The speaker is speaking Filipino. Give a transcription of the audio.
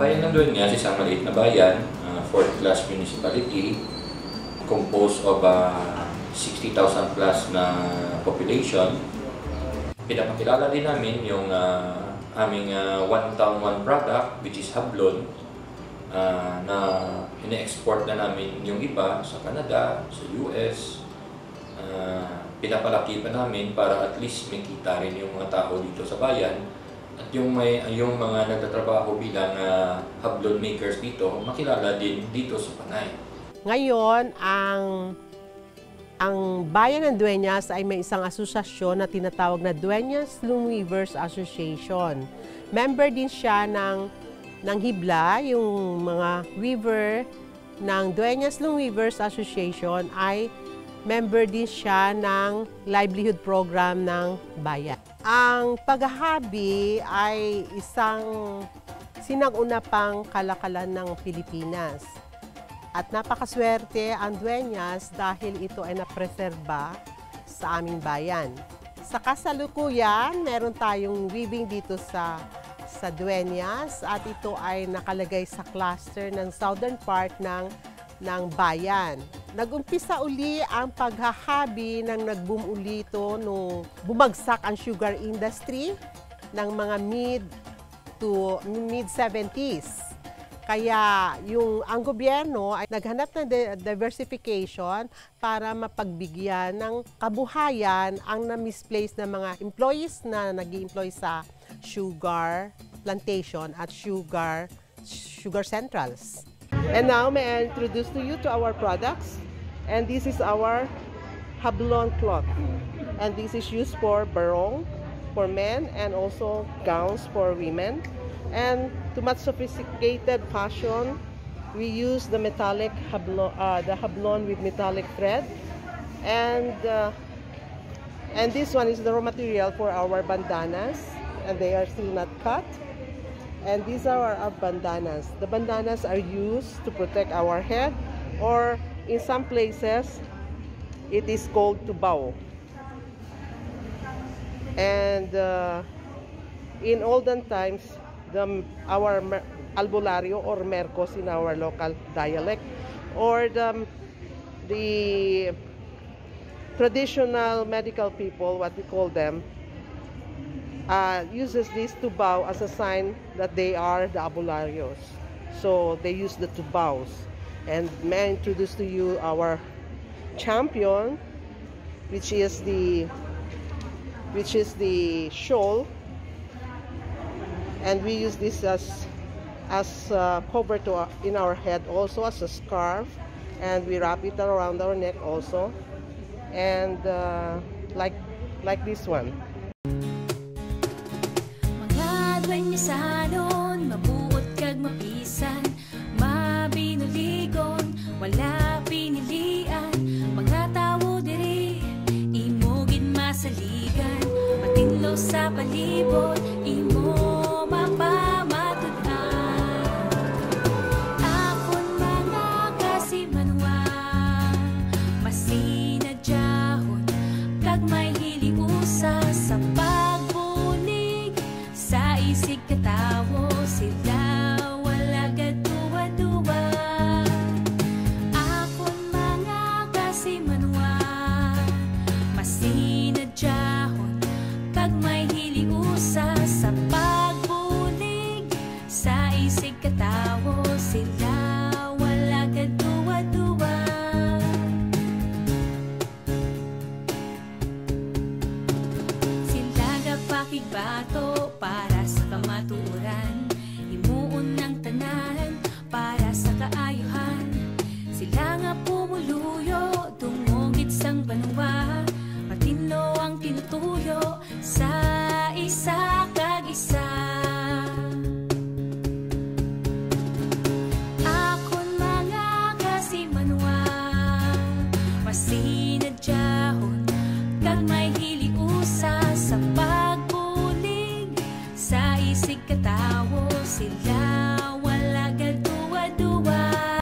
Bayan ng Dueñas, isang maliit na bayan, fourth class municipality, composed of 60,000 plus na population. Pinapakilala din namin yung aming one town, one product, which is Hablon, na ina-export na namin yung iba sa Canada, sa US. Pinapalaki pa namin para at least may kita rin yung mga tao dito sa bayan at yung mga nagtatrabaho bilang hablon makers dito, makilala din dito sa Panay. Ngayon, ang Bayan ng Dueñas ay may isang asosasyon na tinatawag na Dueñas Loom Weavers Association. Member din siya ng Hibla, yung mga weaver ng Dueñas Loom Weavers Association ay member din siya ng livelihood program ng bayan. Ang paghahabi ay isang sinag-una pang kalakalan ng Pilipinas. At napakaswerte ang Dueñas dahil ito ay napreserba sa aming bayan. Sa kasalukuyan, meron tayong weaving dito sa Dueñas at ito ay nakalagay sa cluster ng southern part ng bayan. Nag-umpisa uli ang paghahabi nang nag-boom uli ito nung bumagsak ang sugar industry ng mga mid-70s. Kaya ang gobyerno ay naghanap ng diversification para mapagbigyan ng kabuhayan ang na-misplaced na mga employees na nag-i-employ sa sugar plantation at sugar centrals. And now, may I introduce to you to our products. And this is our Hablon cloth. And this is used for barong for men and also gowns for women. And to much sophisticated fashion, we use the metallic hablon with metallic thread. And this one is the raw material for our bandanas, and they are still not cut. And these are our bandanas. The bandanas are used to protect our head, or in some places, it is called tubao. And in olden times, our albularyo or mercos in our local dialect, or the traditional medical people, what we call them, uses this tubao as a sign that they are the albularyos. So they use the tubaos. And may I introduce to you our champion, which is the shawl. And we use this as cover in our head, also as a scarf, and we wrap it around our neck also, and like this one. Mga Dueñasanon, mabuot kag mapisan, mabinuligon, wala pinilian, mga tawo diri, imugin masaligan, matinlo sa palibot, imo sa pagbulig sa isig katawo, sila wala gaduwa-duwa. Akon mga kasimanwa, masinadyahon kag may hiliusa sa pagbulig sa isig katawo, sila wala gaduwa-duwa. Bato para